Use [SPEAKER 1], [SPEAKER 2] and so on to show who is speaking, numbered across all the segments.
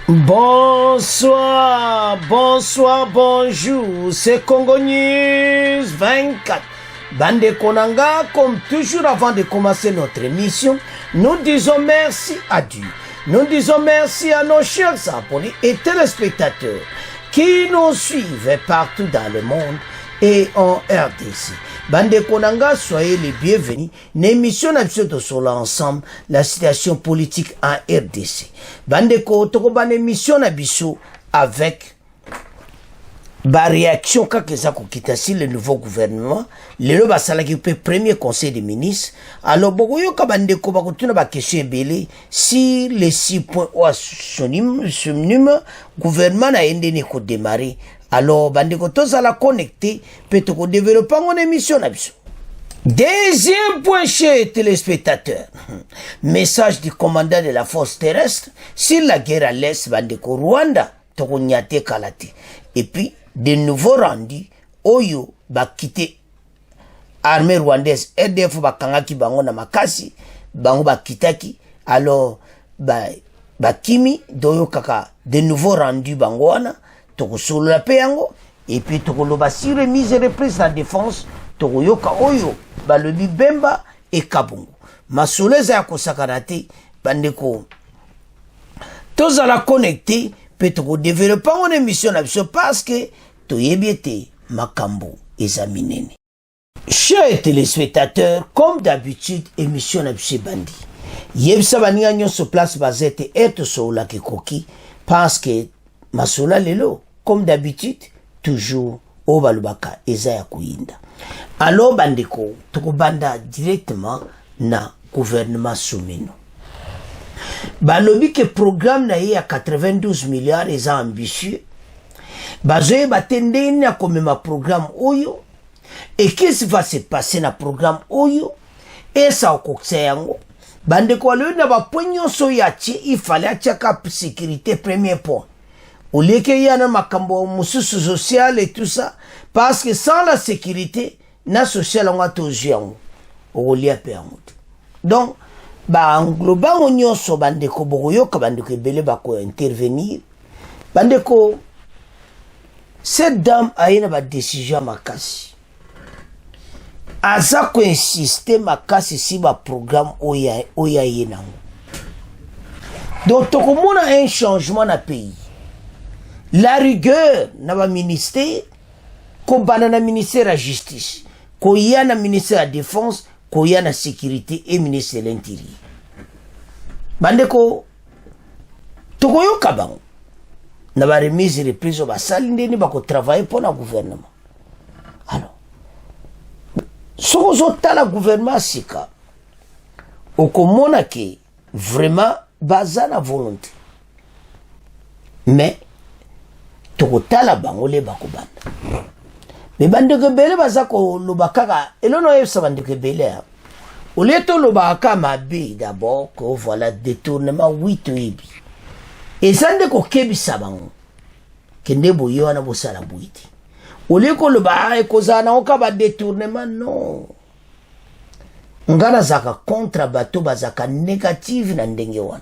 [SPEAKER 1] Bonsoir, bonsoir, bonjour, c'est Congo News 24. Bande Konanga, comme toujours avant de commencer notre émission, nous disons merci à Dieu. Nous disons merci à nos chers abonnés et téléspectateurs qui nous suivent partout dans le monde et en RDC. Bande Konanga, soyez les bienvenus. L'émission de sur ensemble, la situation politique en RDC. Bande Konanga, émission avec la réaction quand le nouveau gouvernement, le premier conseil des ministres. Alors, si les 6 points le gouvernement a démarré. Alors, bandeko tous à la connecter, peut-être développer mon émission. Deuxième point chez téléspectateurs. Message du commandant de la force terrestre sur la guerre à l'Est, bandeko Rwanda, toko nyate kalate. Et puis, de nouveaux rendus, Oyo, ba quitter armée rwandaise, RDF ba kangaki bango na makasi, bango ba kitaki, alors, ba kimi, doyo kaka, de nouveaux rendus bango wana, toko solo la peyango et puis toko loba si remise et reprise la défense toko yoka oyo balobi Bemba et Kabungu masoleza ya kosakarate bandeko toza la connecter pe toko développer en émission na biso parce que toyebiete makambo examinene. Chers téléspectateurs, comme d'habitude émission na biso bandi yebisa baninga nyonso place bazete eto so la kekoki parce que masola lelo comme d'habitude, toujours, au balubaka, ezaya kuinda. Alors, bandeko, tokobanda directement na gouvernement soumeno. Balobi que programme na à 92 milliards est ambitieux. Bazoye batende na comme ma programme oyo. Et qu'est-ce qui va se passer na programme oyo? Et ça au kokseyango. Bandeko, le na ba poignon soyachi, il fallait achaka sécurité premier point. Au lieu qu'il y a un makambo mususu social et tout ça, parce que sans la sécurité, na social on va tout géant. Au lieu de donc, bah, en global, on y a so bandeko bogoyo, bandeko bele bako intervenir. Bandeko, cette dame a une décision makasi. Aza ko insister makasi si ba programme oya yenango. Donc, toko mona un changement na pays. La rigueur na ba ministère ko banana ministère de la justice ko ya na ministère de la défense ko ya na sécurité et ministère de l'intérieur bandeko toko yoka bango na ba remise reprise ba sali ndeni ba ko travailler pour le gouvernement. Alors sozo tala gouvernement sika okomona ke vraiment bazana volonté mais tokotala bango le bakobanda me bandeko bele bazako lobakaka elono yebisa bandeko bele oleto lobaka mabe d'abord que voilà détournement 8 yebi ezande ko kebisa bango kende boyo na bosala buiti oleko loba ekozana okaba détournement non ngana zaka contre bato bazaka négative na ndenge wana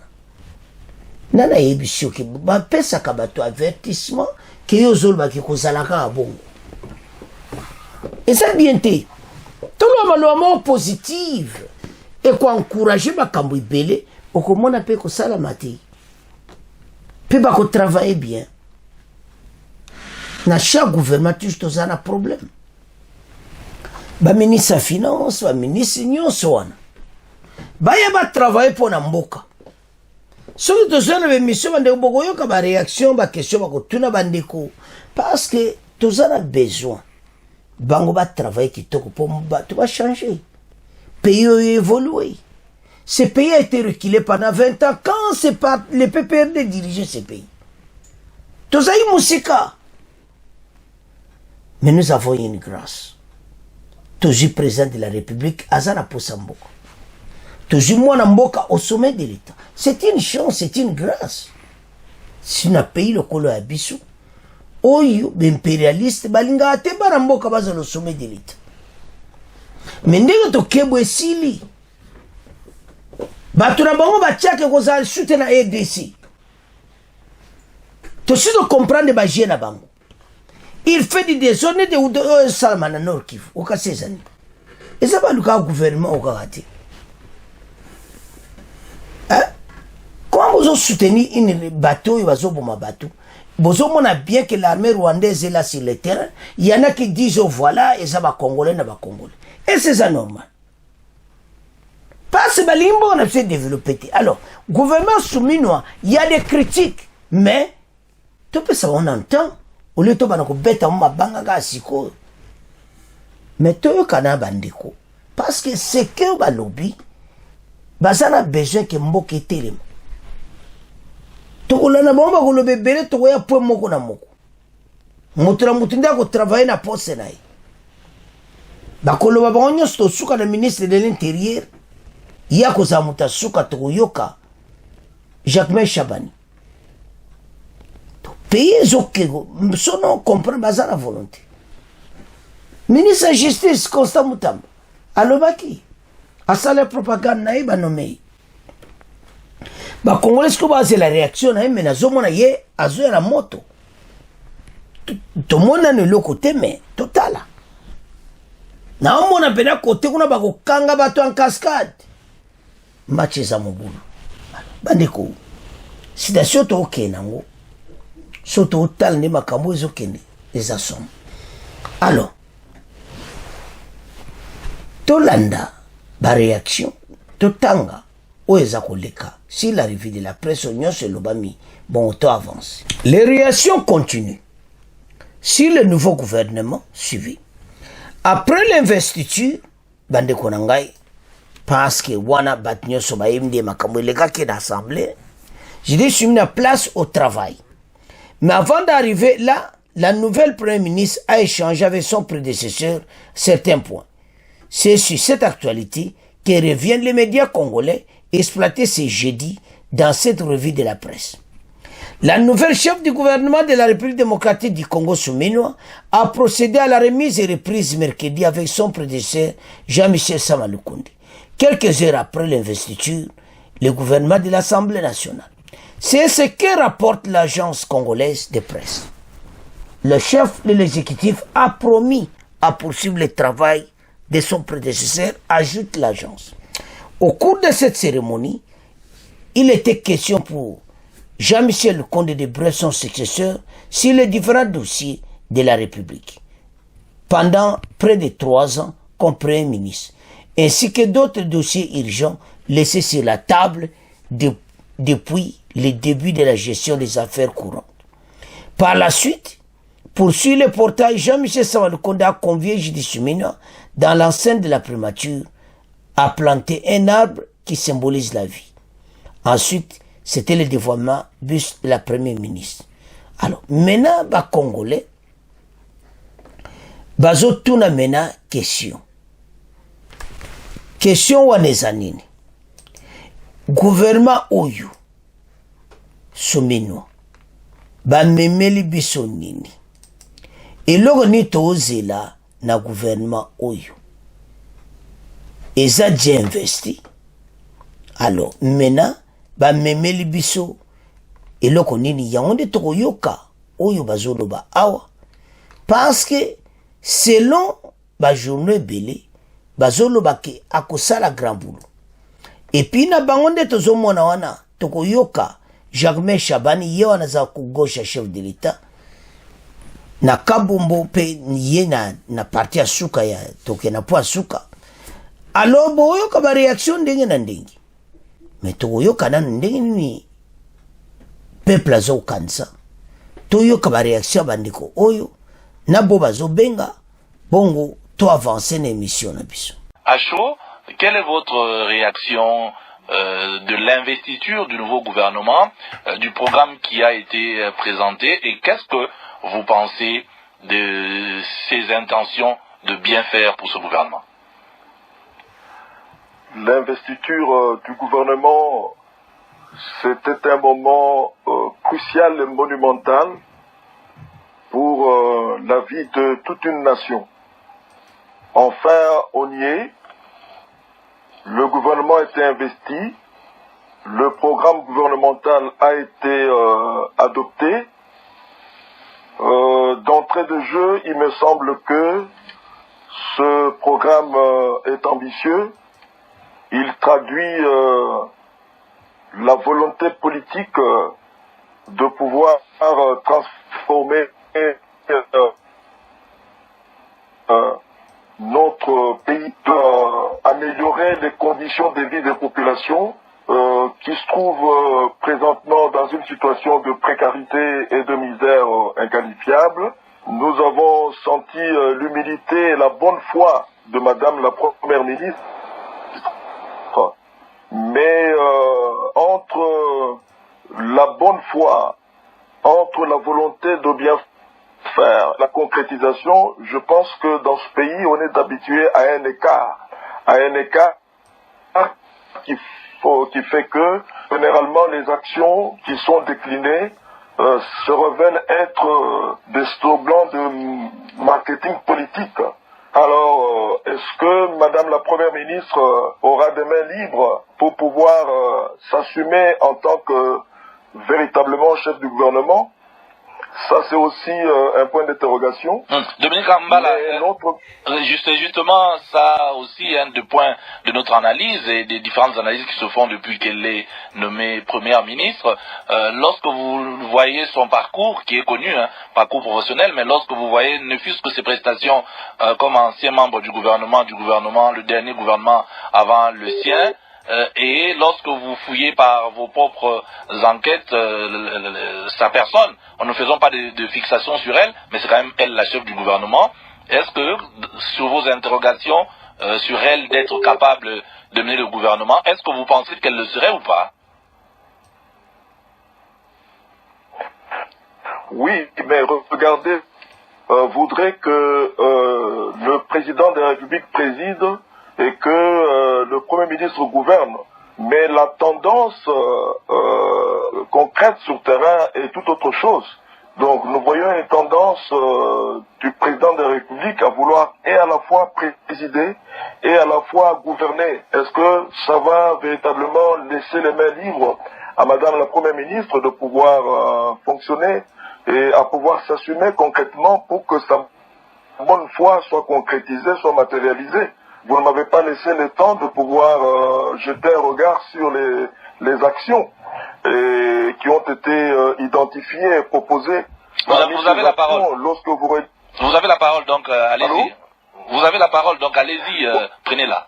[SPEAKER 1] nana yebisio ke ba pesa ka bato avertissement que yo zolba ki kozalaka bongo. Et ça bien té. Tout le monde positive et ko encourager ba kambo ibele okomona pe ko sala mati. Pe ba ko travailler bien. Na chaque gouvernement toujours un problème. Ba ministre finance, ba ministre nyonso wana. Ba ya ba travailler pour na mboka. Soki tozana be mission bandeko bokoyoka ba réaction ba question ba kotuna bandeko parce que tozana besoin bango ba travailler kitoko pour bato ba changer pays évoluer. Ce pays a été reculé pendant 20 ans quand c'est pas les PPRD dirigeaient ce pays. Tozayi musika. Mais nous avons une grâce. Toujours président de la République azana posamboko. Toujours moi na mboka au sommet de l'État. C'est une chance, c'est une grâce. Si on a payé le colo à Bissou, oyo, impérialiste, balinga ate bara mboka baza au sommet de l'État. Mais ndenge to kebo esili. Bato na bango batiake kozala chute na EDC. Tu sais comprendre les magies na bango. Il fait des désordres de Salman Nord Kivu. Au cas ces années. Et ça va le cas gouvernement au Karaté. Hein? Comment vous soutenez une bateau et vous avez bateau? Vous avez bien que l'armée rwandaise est là sur le terrain. Il y en a qui disent oh, voilà, et ça va Congolais, ça va Congolais. Et c'est ça normal. Parce que l'imbo on a fait développer. Alors, gouvernement soumis, il y a des critiques, mais tu peux savoir on entend. Au lieu de faire bête ma banga siko. Mais tu es kana bandiko. Parce que c'est que ba lobby, ça a besoin que mboke telema. Tu as na bomba ko lobe bele to ya po moko na moko. Mutra mutinda ko travailler na poste na. Ba ko loba banyo sto suka na ministre de l'intérieur. Ya ko za muta suka to yoka. Jacques Chabani. Pays zokego, sono comprend baza la volonté. Ministre de la Justice, Constant Moutam, alobaki, asala propagande naïba nommé. Ba Congolais ko base la réaction na mais na zomona ye azo la moto. Tout le monde ne le côté mais total. Na mona pena côté kuna ba ko kanga bato en cascade. Match za mobulu. Bandeko. Citation to OK nango. Soto total ne makambo ezokende les assommes. Alors tolanda ba réaction totanga oeza koleka si la revue de la presse union se lobami bon auto avance. Les réactions continuent si le nouveau gouvernement suivi après l'investiture bande konangai parce que wana batnyo so baimde makambo eleka ke d'assemblée je dis sur une place au travail. Mais avant d'arriver là, la nouvelle Premier ministre a échangé avec son prédécesseur certains points. C'est sur cette actualité que reviennent les médias congolais exploiter ce jeudi dans cette revue de la presse. La nouvelle chef du gouvernement de la République démocratique du Congo souminois a procédé à la remise et reprise mercredi avec son prédécesseur Jean-Michel Samalukonde. Quelques heures après l'investiture, le gouvernement de l'Assemblée nationale. C'est ce que rapporte l'agence congolaise de presse. Le chef de l'exécutif a promis à poursuivre le travail de son prédécesseur, ajoute l'agence. Au cours de cette cérémonie, il était question pour Jean-Michel Conde de Bref, son successeur, sur les différents dossiers de la République, pendant près de 3 ans comme Premier ministre, ainsi que d'autres dossiers urgents laissés sur la table depuis le début de la gestion des affaires courantes. Par la suite, poursuit le portail, Jean-Michel Samalukonde a convié Judith Suminwa dans l'enceinte de la primature à planter un arbre qui symbolise la vie. Ensuite, c'était le dévoilement buste de la première ministre. Alors, maintenant, les Congolais, bazo tuna maintenant question. Question wanezanini. Gouvernement oyo Souminois bamemeli biso nini eloko ni tozela na gouvernement oyo eza déjà investi. Alors maintenant bamemeli biso eloko nini yango nde tokoyoka oyo bazoloba awa parce que selon bajournaux ebele bazoloba ke akosala grand boulot. Et puis na bango nde tozomona wana tokoyoka Jacques Chabani ye wana za kugosha chef de l'État na Kabumbo pe ye na parti ya suka ya toke na po suka. Alors boyoka ba réaction ndenge na ndenge. Mais tokoyoka na ndenge ni peuple azo kansa. Toyoka ba réaction bandiko oyo na bo bazo benga bongo to avancer na émission na biso.
[SPEAKER 2] À chaud, quelle est votre réaction de l'investiture du nouveau gouvernement, du programme qui a été présenté, et qu'est-ce que vous pensez de ses intentions de bien faire pour ce gouvernement?
[SPEAKER 3] L'investiture du gouvernement, c'était un moment crucial et monumental pour la vie de toute une nation. Enfin, on y est. Le gouvernement a été investi, le programme gouvernemental a été adopté D'entrée de jeu, il me semble que ce programme est ambitieux. Il traduit la volonté politique de pouvoir transformer notre pays, améliorer les conditions de vie des populations qui se trouvent présentement dans une situation de précarité et de misère inqualifiable. Nous avons senti l'humilité et la bonne foi de Madame la Première ministre. Mais entre la bonne foi, entre la volonté de bien faire, la concrétisation, je pense que dans ce pays, on est habitué à un écart qui fait que généralement les actions qui sont déclinées se révèlent être des slogans de marketing politique. Alors, est-ce que Madame la Première ministre aura des mains libres pour pouvoir s'assumer en tant que véritablement chef du gouvernement? Ça, c'est aussi un point d'interrogation.
[SPEAKER 2] Dominique Ambala, justement, ça aussi un des points de notre analyse et des différentes analyses qui se font depuis qu'elle est nommée Première ministre. Lorsque vous voyez son parcours, qui est connu, parcours professionnel, mais lorsque vous voyez ne fût-ce que ses prestations comme ancien membre du gouvernement, le dernier gouvernement avant le sien, et lorsque vous fouillez par vos propres enquêtes sa personne, en ne faisant pas de fixation sur elle, mais c'est quand même elle la chef du gouvernement, est-ce que sur vos interrogations sur elle d'être capable de mener le gouvernement, est-ce que vous pensez qu'elle le serait ou pas?
[SPEAKER 3] Oui, mais regardez, voudrait que le président de la République préside et que le Premier ministre gouverne. Mais la tendance concrète sur terrain est tout autre chose. Donc nous voyons une tendance du président de la République à vouloir et à la fois présider et à la fois gouverner. Est-ce que ça va véritablement laisser les mains libres à Madame la Première ministre de pouvoir fonctionner et à pouvoir s'assumer concrètement pour que sa bonne foi soit concrétisée, soit matérialisée? Vous ne m'avez pas laissé le temps de pouvoir jeter un regard sur les actions qui ont été identifiées et proposées.
[SPEAKER 2] Vous avez la parole.
[SPEAKER 3] Lorsque vous
[SPEAKER 2] avez la parole, donc allez-y. Vous avez la parole, donc allez-y, prenez-la.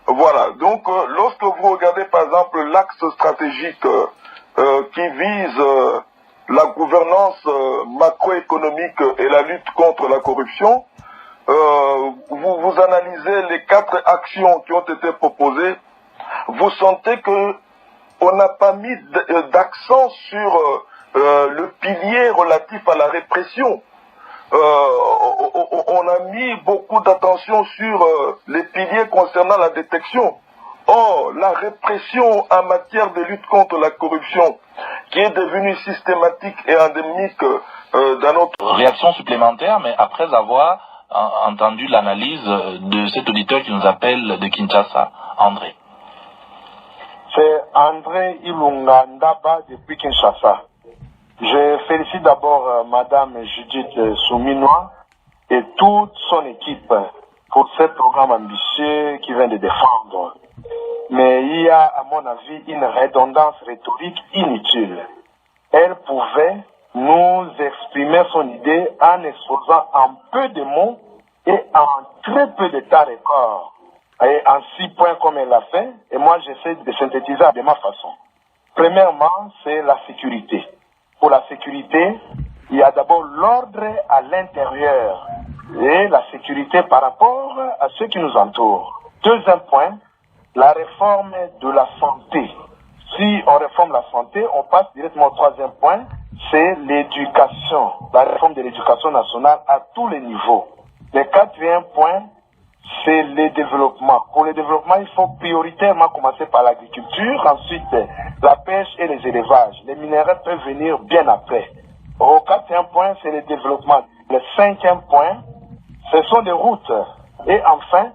[SPEAKER 3] Voilà, donc lorsque vous regardez par exemple l'axe stratégique qui vise la gouvernance macroéconomique et la lutte contre la corruption, vous analysez les 4 actions qui ont été proposées, vous sentez que on n'a pas mis d'accent sur le pilier relatif à la répression. On a mis beaucoup d'attention sur les piliers concernant la détection. Or, la répression en matière de lutte contre la corruption, qui est devenue systématique et endémique dans notre...
[SPEAKER 2] Réaction supplémentaire, mais après avoir entendu l'analyse de cet auditeur qui nous appelle de Kinshasa, André.
[SPEAKER 4] C'est André Ilunga Ndaba depuis Kinshasa. Je félicite d'abord Madame Judith Souminois et toute son équipe pour ce programme ambitieux qui vient de défendre. Mais il y a, à mon avis, une redondance rhétorique inutile. Elle pouvait nous exprimer son idée en exposant en peu de mots et en très peu de temps record. Et en 6 points comme elle l'a fait, et moi j'essaie de synthétiser de ma façon. Premièrement, c'est la sécurité. Pour la sécurité, il y a d'abord l'ordre à l'intérieur et la sécurité par rapport à ceux qui nous entourent. Deuxième point, la réforme de la santé. Si on réforme la santé, on passe directement au troisième point, c'est l'éducation, la réforme de l'éducation nationale à tous les niveaux. Le quatrième point, c'est le développement. Pour le développement, il faut prioritairement commencer par l'agriculture, ensuite la pêche et les élevages. Les minéraux peuvent venir bien après. Au quatrième point, c'est le développement. Le cinquième point, ce sont les routes. Et enfin,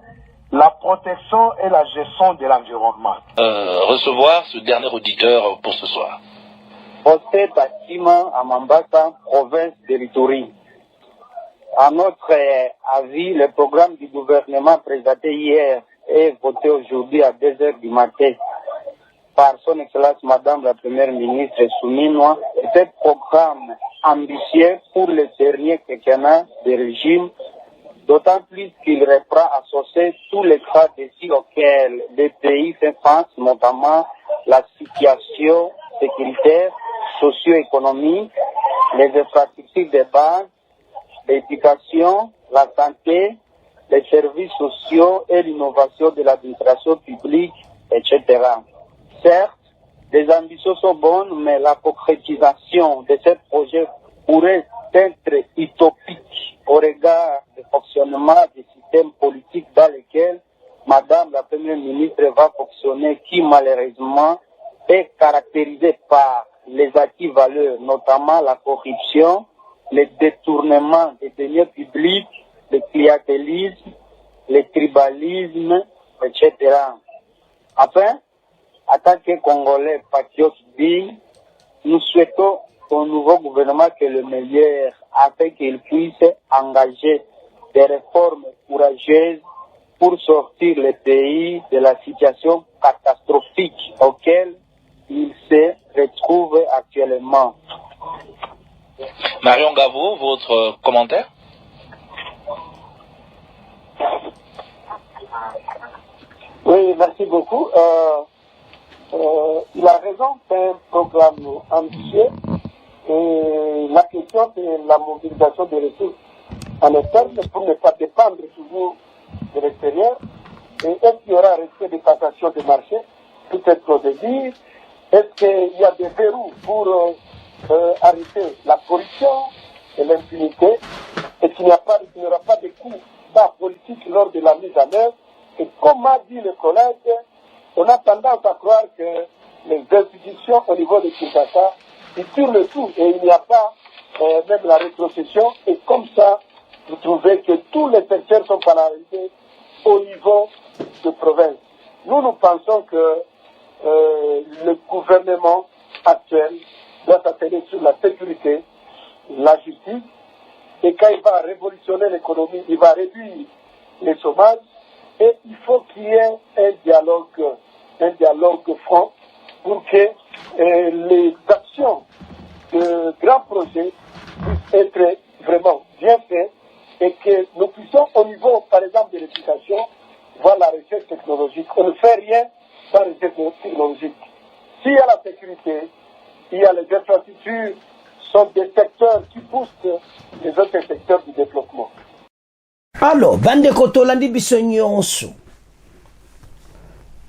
[SPEAKER 4] la protection et la gestion de l'environnement.
[SPEAKER 2] Recevoir ce dernier auditeur pour ce soir.
[SPEAKER 5] posté bâtiment à Mambasa, province de l'Ituri. À notre avis, le programme du gouvernement présenté hier et voté aujourd'hui à 2h du matin par son Excellence Madame la Première ministre Souminois est un programme ambitieux pour le dernier quinquennat du régime, d'autant plus qu'il reprend associer tous les cas défis auxquels les pays font face, notamment la situation sécuritaire, socio-économique, les infrastructures de base, l'éducation, la santé, les services sociaux et l'innovation de l'administration publique, etc. Certes, les ambitions sont bonnes, mais la concrétisation de ces projets pourrait être utopique au regard du fonctionnement du système politique dans lequel Madame la Première ministre va fonctionner, qui malheureusement est caractérisé par les acquis valeurs, notamment la corruption, le détournement des deniers publics, le clientélisme, le tribalisme, etc. Enfin, en tant que Congolais patriotes dignes, nous souhaitons au nouveau gouvernement que le meilleur afin qu'il puisse engager des réformes courageuses pour sortir le pays de la situation catastrophique auquel il se retrouve actuellement.
[SPEAKER 2] Marion Gavo, votre commentaire?
[SPEAKER 6] Oui, merci beaucoup. Il a raison, c'est un programme ambitieux. Et la question, c'est la mobilisation des ressources en interne pour ne pas dépendre toujours de l'extérieur. Et est-ce qu'il y aura respect des passations de marché? Peut-être de dire. Est-ce qu'il y a des verrous pour arrêter la corruption et l'impunité? Et qu'il n'y aura pas de coups bas politiques lors de la mise en œuvre? Et comme a dit le collègue, on a tendance à croire que les institutions au niveau de Kinshasa, ils tirent le tout et il n'y a pas même la rétrocession. Et comme ça, vous trouvez que tous les secteurs sont paralysés au niveau de province. Nous pensons que le gouvernement actuel doit s'atteler sur la sécurité, la justice, et quand il va révolutionner l'économie, il va réduire les chômages, et il faut qu'il y ait un dialogue franc pour que les actions de grands projets puissent être vraiment bien faites et que nous puissions au niveau, par exemple, de l'éducation, voir la recherche technologique. On ne fait rien sans recherche technologique. S'il y a la sécurité, il y a les infrastructures, sont des secteurs qui boostent les autres secteurs du développement.
[SPEAKER 1] Alors, bandeko tolandi biso nyonso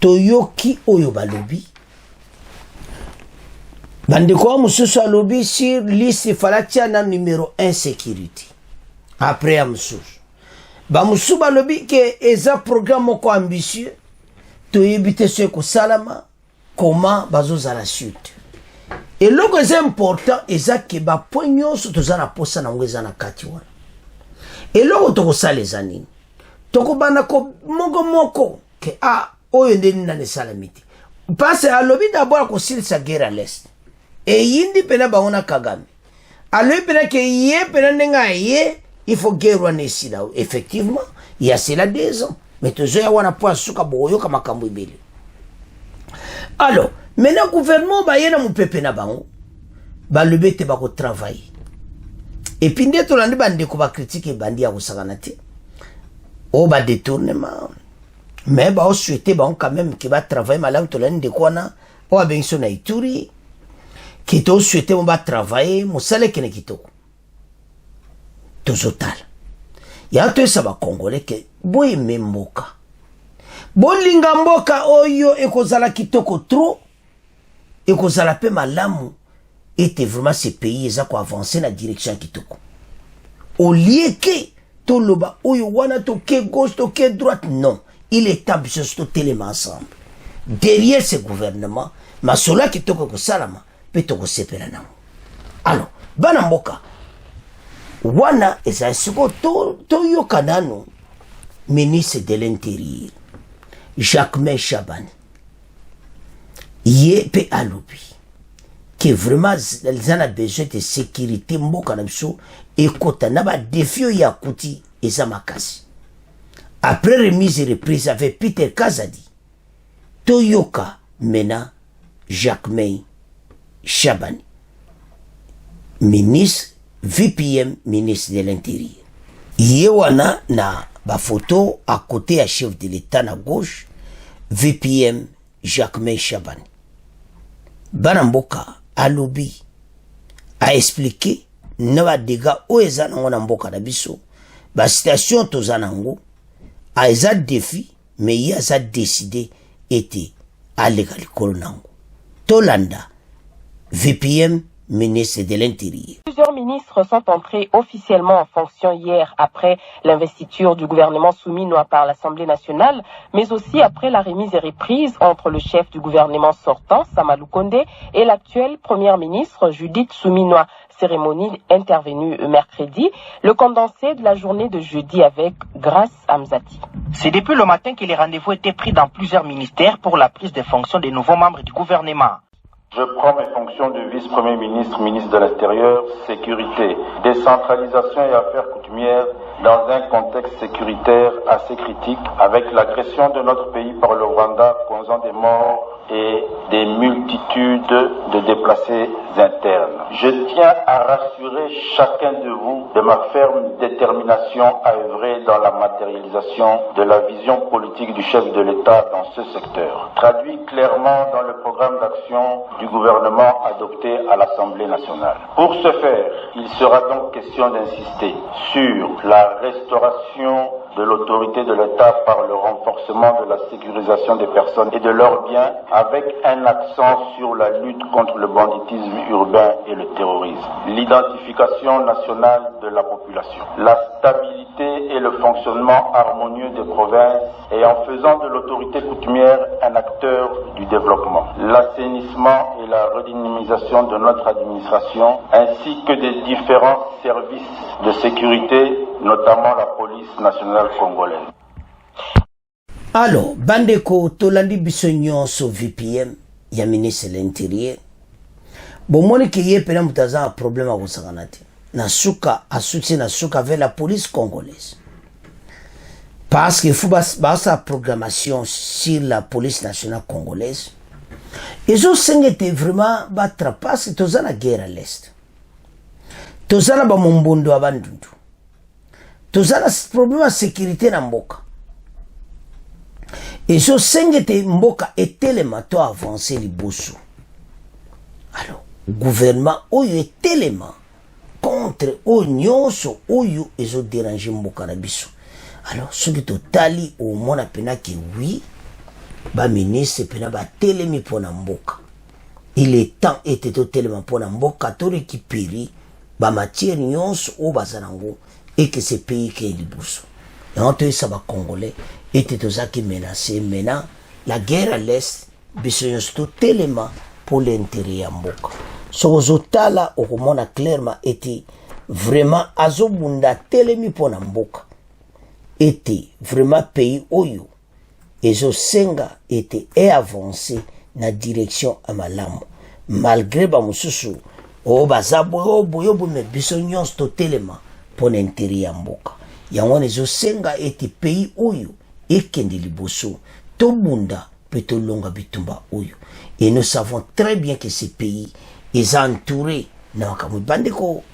[SPEAKER 1] toyoki oyo balobi bandeko wa mususu alobi sur liste falatia na numéro 1 sécurité après ya mususu bamususu balobi ke eza programme moko ambitieux toyebi te so ekosalama comment bazozala suite eloko eza important eza ke bapoint nyonso toza na posa nango eza na kati wana eloko tokosala eza nini tokobanda ko moko ke oyo nde nini nani esalami te mpasi alobi dabord akosilisa guerre à l'est eyindi pena bango na Kagame alobi pena ke ye pena ndenge aye il faut guerre wana esila effectivement il y a cela 2 ans mais tozoya wana po asuka boyoka makambo ebele. Alors maintenant gouvernement baye na mopepe na bango balobi ete bakotravaille et puis nde tolandi bandeko bakritike ebandi ya kosakana te o badétournement mais baosouhaite bango quand même ke batravaille malamu tolandi ndeko wana o abengiso na Ituri ke tosouhaite mo batravaille mosala ekene kitoko tozotala ya toyesa bakongole ke boyeme mboka bolinga mboka oyo ekozala kitoko trop ekozala pe malamu ete vraiment ce pays eza koavancer na direction kitoko au lieu que toloba oyo wana toke gauche toke droite. Non, il est temps biso totelema ensemble derrière ce gouvernement masolo kitoko kosalama pe tokosepela nango. Alors bana mboka wana eza siko toyoka nano ministre de l'intérieur Jacquemain Chabani ye pe alobi que vraiment ils ont besoin de sécurité mboka na biso ekota na ba défi ya kuti eza makasi. Après remise et reprise avec Peter Kazadi, Toyoka mena Jacquemain Chabani, ministre VPM, ministre de l'Intérieur. Yewana na ba photo à côté à chef de l'État na gauche, VPM Jacquemain Chabani. Banamboka alobi a expliqué na ba dégâts o eza na mboka na biso, ba situation tozanango a eza défi mais il a décidé était à l'école nango. Tolanda VPM, ministre de l'Intérieur.
[SPEAKER 7] Plusieurs ministres sont entrés officiellement en fonction hier après l'investiture du gouvernement souminois par l'Assemblée nationale, mais aussi après la remise et reprise entre le chef du gouvernement sortant, Samalou Kondé, et l'actuelle première ministre, Judith Souminois. Cérémonie intervenue mercredi, le condensé de la journée de jeudi avec Grace Amzati.
[SPEAKER 8] C'est depuis le matin que les rendez-vous étaient pris dans plusieurs ministères pour la prise de fonction des nouveaux membres du gouvernement.
[SPEAKER 9] Je prends mes fonctions de vice-premier ministre, ministre de l'Intérieur, sécurité, décentralisation et affaires coutumières dans un contexte sécuritaire assez critique avec l'agression de notre pays par le Rwanda causant des morts et des multitudes de déplacés internes. Je tiens à rassurer chacun de vous de ma ferme détermination à œuvrer dans la matérialisation de la vision politique du chef de l'État dans ce secteur, traduit clairement dans le programme d'action du gouvernement adopté à l'Assemblée nationale. Pour ce faire, il sera donc question d'insister sur la restauration de l'autorité de l'État par le renforcement de la sécurisation des personnes et de leurs biens avec un accent sur la lutte contre le banditisme urbain et le terrorisme, l'identification nationale de la population, la stabilité et le fonctionnement harmonieux des provinces et en faisant de l'autorité coutumière un acteur du développement, l'assainissement et la redynamisation de notre administration ainsi que des différents services de sécurité, notamment la police nationale congolaise.
[SPEAKER 1] Alors, bandeko tolandi biso nyonso VPM ya ministre de l'Intérieur. Bomoni ke ye pena mutaza un problème à Rosaganati. Nasuka asuti nasuka avec la police congolaise. Parce qu'il faut sa programmation sur la police nationale congolaise. Ils ont été vraiment battre parce que tous la guerre à l'est. Tous la ba mumbondo abandundu. Tous la problème de sécurité na mboka. Et ce sengete mboka est tellement avancé liboso. Alors, gouvernement oyo est tellement contre onyonso oyo ezo déranger mboka na biso. Alors, ce qui totali au mona pena ki oui, ba ministre pena ba telemi pona mboka. Il est temps était tellement pona mboka to récupérer ba matière nyonso o bazanango et que ce pays qui est liboso. Et on te ça va congolais était tout ça qui menacé maintenant la guerre à l'est besoin tout tellement pour l'intérêt à mboka. So zotala au mona clairement était vraiment azobunda telemi pona mboka. Était vraiment pays oyo ezo senga était avancé na direction à malamu malgré ba mususu o bazabo boyo me biso nyonso to tellement pour l'intérêt ya mboka yango ezo senga était pays oyo ekende liboso to bunda peto longa bitumba oyo et nous savons très bien que ce pays est entouré na makambo bandeko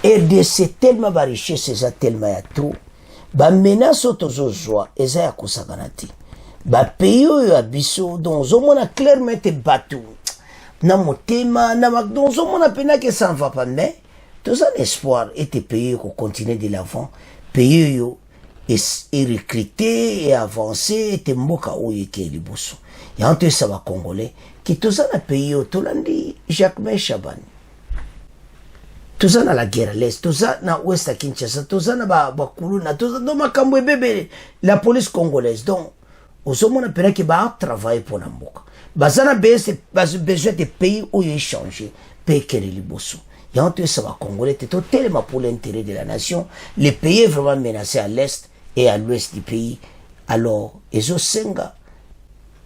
[SPEAKER 1] RDC tellement ba richesse eza tellement ya trop ba menace tozozwa eza ya kosakana te ba pays oyo abiso donc omona clairement te batu na motema na donc omona pena que ça ne va pas mais tout un espoir était payé pour continuer de l'avant pays yo et recruter et avancer était mboka oyo ke liboso ya onte ça va congolais qui tout ça na pays yo tolandi Jacquemain Chabani tout ça na la guerre à l'est tout ça na ouest à Kinshasa tout ça na ba kulu na tout ça dans makambo bébé la police congolaise donc osomona pena que ba travailler pour na mboka bazana besoin de pays où il changer pays que liboso et entre ça va congolais c'est tellement pour l'intérêt de la nation les pays vraiment menacés à l'est et à l'ouest du pays alors ezo senga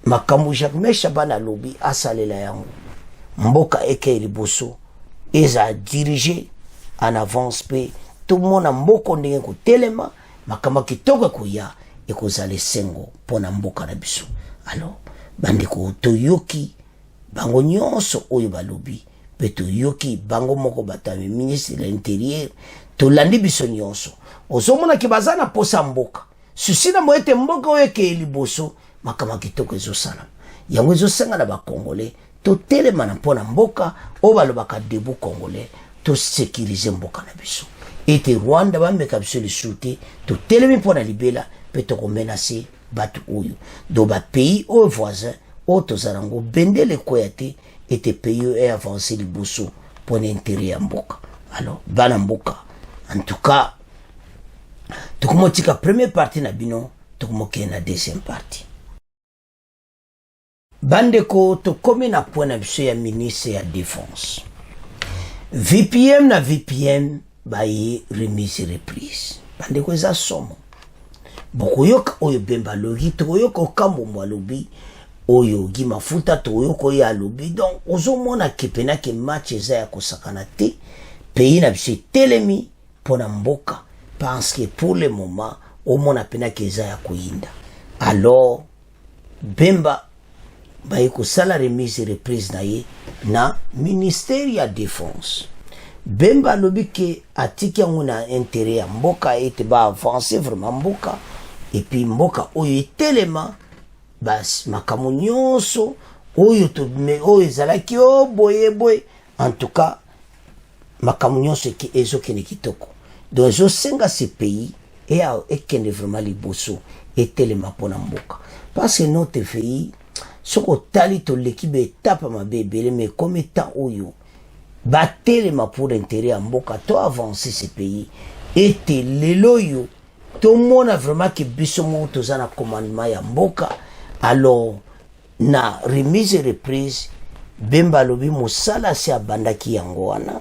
[SPEAKER 1] makambo Jacquemain Chabani lobby asalela yango mboka eke liboso eza dirige en avance pe tout le monde a mboko ndenge ko telema makama kitoko koya ekozala sengo pona mboka na biso. Alors bandeko toyoki bango nyonso oyo balobi pe toyoki bango moko batame ministre de l'intérieur tolandi biso nyonso ozomona ke bazana posa mboka susi na moete mboka oyo ke liboso makama kitoko ezosala yango ezosenga na bakongolais totelema na mpona mboka oyo balobaka debu congolais tosécurize mboka na biso ete Rwanda bameka biso lisusu te totelemi mpona libela mpe tokomenase bato oyo do bapays oyo voisin oyo tozala ngo bendele koya te ete pays oyo eavance liboso mpona intere ya mboka. Alors bana mboka en tout cas tokomotika première partie na bino tokomokee na deuxième partie. Bandeko tokomi na point na biso ya ministre ya défense VPM na VPM baye remise reprise. Bandeko eza somo bokoyoka oyo Bemba logi tokoyoka okambo mwalobi oyo gi mafuta tokoyoka oyo alobi. Donc ozomona kepena ke match eza ya kosakana te pays na biso telemi pona mboka parce que pour le moment omona pena ke eza ya koyinda. Alors Bemba baye kosala remise reprise na ye na ministère ya défense. Bemba lobi ke atiki yango na intérêt ya mboka ete ba avancer vraiment mboka et puis mboka oyo etelema bas makambo nyonso oyo to me oyo ezalaki o boye en tout cas makambo nyonso ki ezokende kitoko. Donc ezosenga ce pays et ekende vraiment liboso etelema mpona mboka parce que notre pays soko tali to l'équipe étape mabe ebele mais comme étant oyo batelema pour intérêt ya mboka to avancer ce pays ete lelo yo to mona vraiment que biso mo tozana commandement ya mboka. Alors na remise reprise Bemba lobi mosala se abandaki yango wana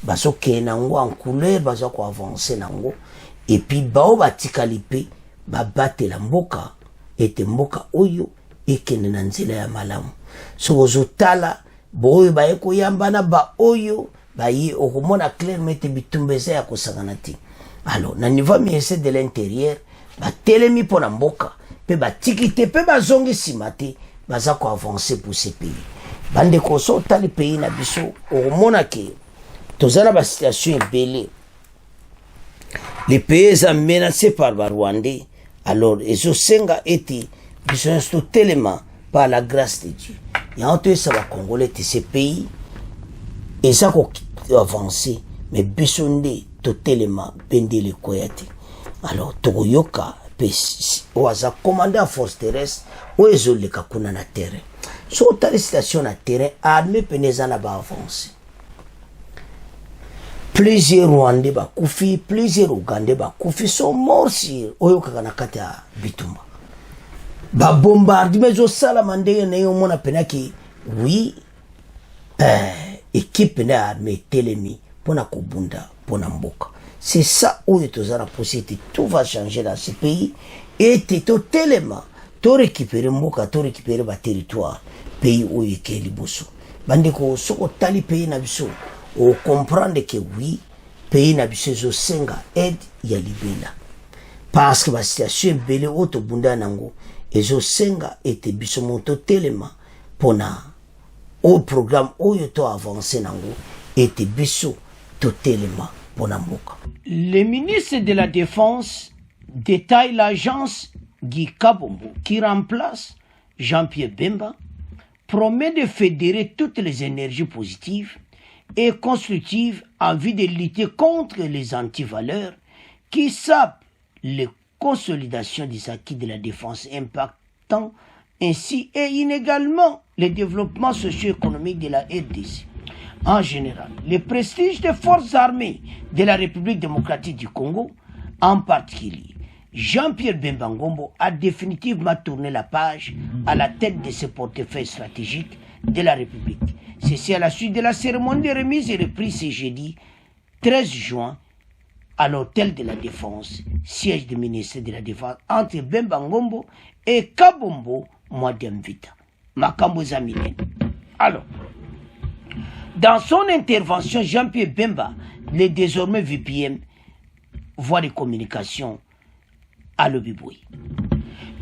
[SPEAKER 1] bazoke nango en couleur bazo ko avancer nango et puis bao batikali pe babatela mboka ete mboka oyo ekende na nzela ya malamu. So ozotala boyo baye koyambana ba oyo baye okomona clairement bitumbeza ya kosangana ti. Alors na niveau ministère de l'intérieur batelemi pona mboka pe batikite pe bazongi simate baza ko avancer pour ce pays. Bande ko so tali pays na biso okomona ke tozana ba situation ebele. Les pays sont menacés par les Rwandais. Alors ezo senga eti biso nsto telema par la grâce de Dieu. Ya onto ça va Congolais de ces pays et ça ko avancer mais biso nde to telema bendele koyati. Alors tokoyoka pe oaza commandant force terrestre o ezoleka kuna na terrain. So tali station na terrain armée peneza na ba avancer. Plusieurs Rwandais bakufi, plusieurs Ougandais bakufi sont morts sur oyoka na kati ya bitumba. Ba bombardement zo sala mandenge na yo mona penaki oui équipe na armée telemi pona kobunda pona mboka. C'est ça où tozana possibilité tout va changer dans ce pays et to telema to récupérer mboka to récupérer ba territoire pays où yeke liboso. Bandeko soko tali pays na biso o comprendre que oui pays na biso zo senga aide ya libela parce que la situation belle auto bunda nango ezo senga ete biso moto telema pona au programme oyo to avancer nango ete biso to telema pona mboka. Le ministre de la Défense détaille l'agence Guy Kabombo qui remplace Jean-Pierre Bemba, promet de fédérer toutes les énergies positives et constructive en vue de lutter contre les antivaleurs qui sapent les consolidations des acquis de la défense impactant ainsi et inégalement le développement socio-économique de la RDC. En général, le prestige des forces armées de la République démocratique du Congo, en particulier, Jean-Pierre Bemba Ngombo a définitivement tourné la page à la tête de ce portefeuille stratégique de la République. Ceci à la suite de la cérémonie de remise et reprise ce jeudi 13 juin à l'hôtel de la Défense, siège du ministère de la Défense, entre Bemba Ngombo et Kabombo Mwadiamvita. Makambo Zamine. Alors, Dans son intervention, Jean-Pierre Bemba, le désormais VPM, voie de communication à l'Obiboui.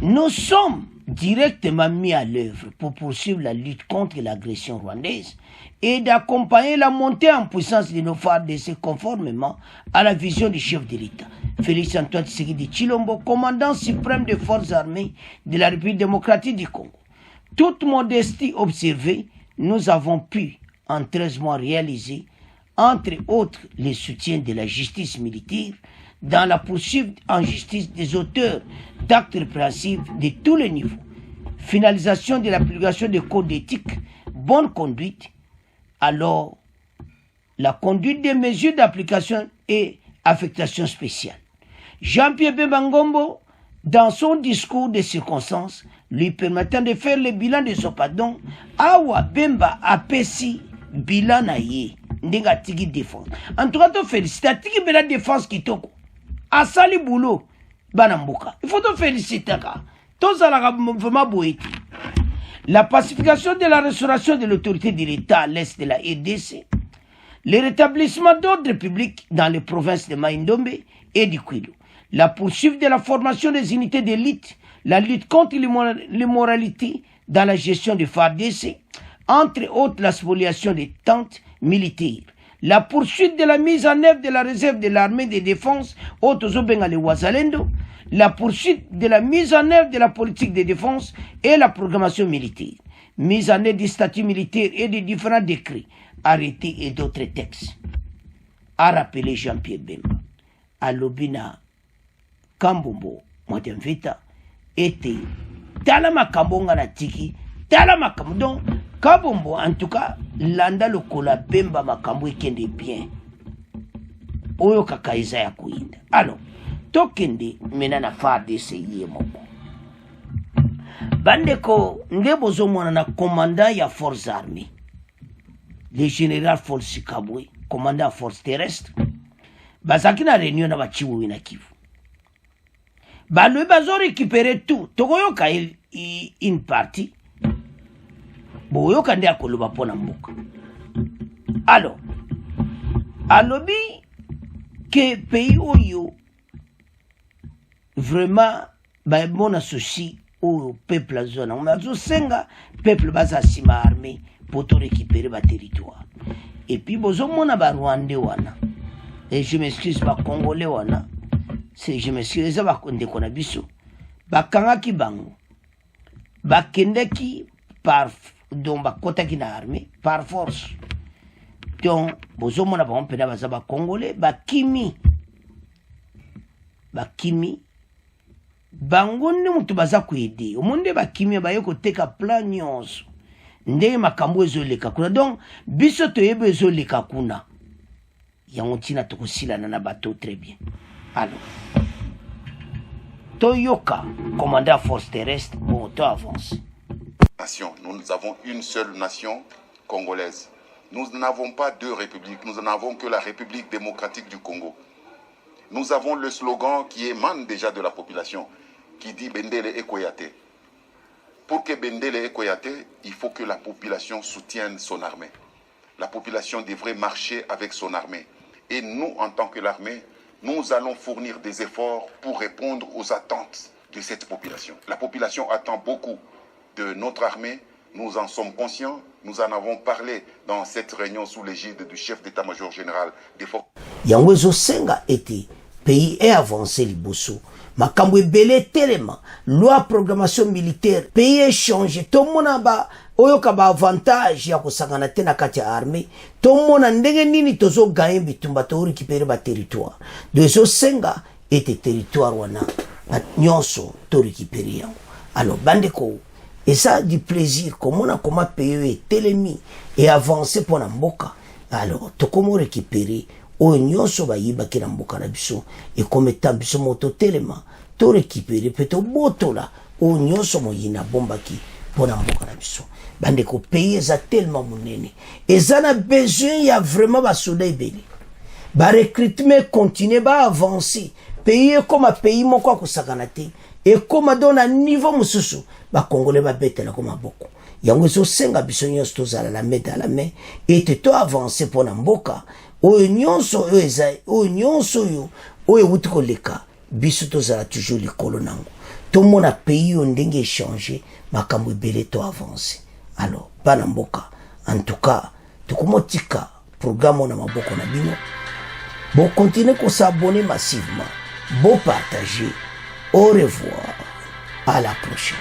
[SPEAKER 1] Nous sommes directement mis à l'œuvre pour poursuivre la lutte contre l'agression rwandaise et d'accompagner la montée en puissance de nos FARDC conformément à la vision du chef de l'État, Félix Antoine Tshisekedi Tshilombo, commandant suprême des forces armées de la République démocratique du Congo. Toute modestie observée, nous avons pu, en 13 mois, réaliser, entre autres, les soutiens de la justice militaire dans la poursuite en justice des auteurs d'actes répréhensibles de tous les niveaux, finalisation de l'application des codes d'éthique, bonne conduite, alors la conduite des mesures d'application et affectation spéciale. Jean-Pierre Bemba Ngombo, dans son discours de circonstances, lui permettant de faire le bilan de son pardon, Awa Bemba apesi bilan na ye, ndenga tiki défense. En tout cas, to félicite, tiki bela défense kitoko. Asali boulot, banambuka. Il faut te féliciter, car tout ça vraiment beau. La pacification de la restauration de l'autorité de l'État à l'est de la RDC, le rétablissement d'ordre public dans les provinces de Maïndombe et du Kwilu, la poursuite de la formation des unités d'élite, la lutte contre l'immoralité dans la gestion du FARDC, entre autres la spoliation des tentes militaires, la poursuite de la mise en œuvre de la réserve de l'armée de défense, Otozobengale Wazalendo, la poursuite de la mise en œuvre de la politique de défense et la programmation militaire, mise en œuvre du statut militaire et de différents décrets, arrêtés et d'autres textes. A rappelé Jean-Pierre Bemba, à Lobina, Kambombo, Madame Vita, était Talama Kambonga na Tiki, Talama Kambonga. Donc, Kabombo, en tout cas, landa lokola Bemba makambo ekende bien. Oyo kakaiza ya kuinda. Alors, tokende menana FARDC ye moko. Bandeko, ndebozo mwana na commandant ya force armée. Le général Force Kabwe, commandant force terrestre. Bazaki na réunion na bachiwu wina Kivu. Balwe bazo récupérer tout. Tokoyo ka une partie. Boyoka nde akoloba pona mboka. Alors, alobi que pays oyo vraiment ba bon souci au peuple à zone. On a senga peuple baza sima armée pour tout récupérer ba territoire. Et puis bozo mona ba Rwandais wana. Et je m'excuse ba Congolais wana. C'est je m'excuse ba konde kona biso. Ba kangaki bango. Ba kendeki par donc bakota ki na armée par force. Donc bozomona ba mpena baza ba Congolais bakimi bango nde mutu baza kuede omonde bakimi bayeko teka plan nyonso ndenge makambo ezoleka kuna. Donc biso toyebe ezoleka kuna yango tina tokosilana na bato très bien. Alors Toyoka commandant force terrestre bon to avance.
[SPEAKER 10] Nous avons une seule nation congolaise. Nous n'avons pas deux républiques, nous n'avons que la République démocratique du Congo. Nous avons le slogan qui émane déjà de la population, qui dit Bendele Ekoyate. Pour que Bendele Ekoyate, il faut que la population soutienne son armée. La population devrait marcher avec son armée. Et nous, en tant que l'armée, nous allons fournir des efforts pour répondre aux attentes de cette population. La population attend beaucoup de notre armée, nous en sommes conscients, nous en avons parlé dans cette réunion sous l'égide du chef d'état-major général des forces.
[SPEAKER 1] Yangozo Senga était pays est avancé liboso. Makambo ebele telema, loi programmation militaire, pays est changé. Tout le monde ba oyoka ba avantage ya kusangana tena kati ya armée. Tout le monde ndenge nini tozo gagner bitumba to récupérer ba territoire. De zo Senga était territoire wana nyonso to récupérer yango. Alors bandeko et ça du plaisir comme on a comment payer telemi et avancer pour la mboka. Alors to comment récupérer o nyonso ba yiba kila mboka na biso et comme étant biso moto telema to récupérer peut-être botola o nyonso moyina bombaki pour la mboka na biso. Bande ko payer ça tellement monene et ça na besoin il y a vraiment ba soda ebele ba recrutement continuer ba avancer payer comme un pays moko ko sakanate et comme donne un niveau mususu ba Congolais ba betela comme beaucoup yango ezosenga biso nyonso tozala la main dans la main ete toavance mpo na mboka oyo nyonso oyo eza oyo nyonso oyo euti koleka biso tozala toujours likolo nango tomona pays oyo ndenge echange makambo ebele toavance. Alors bana mboka en tout cas tokomotika programme na maboko na bino. Bon, continuez qu'on s'abonne massivement. Bon partager. Au revoir. À la prochaine.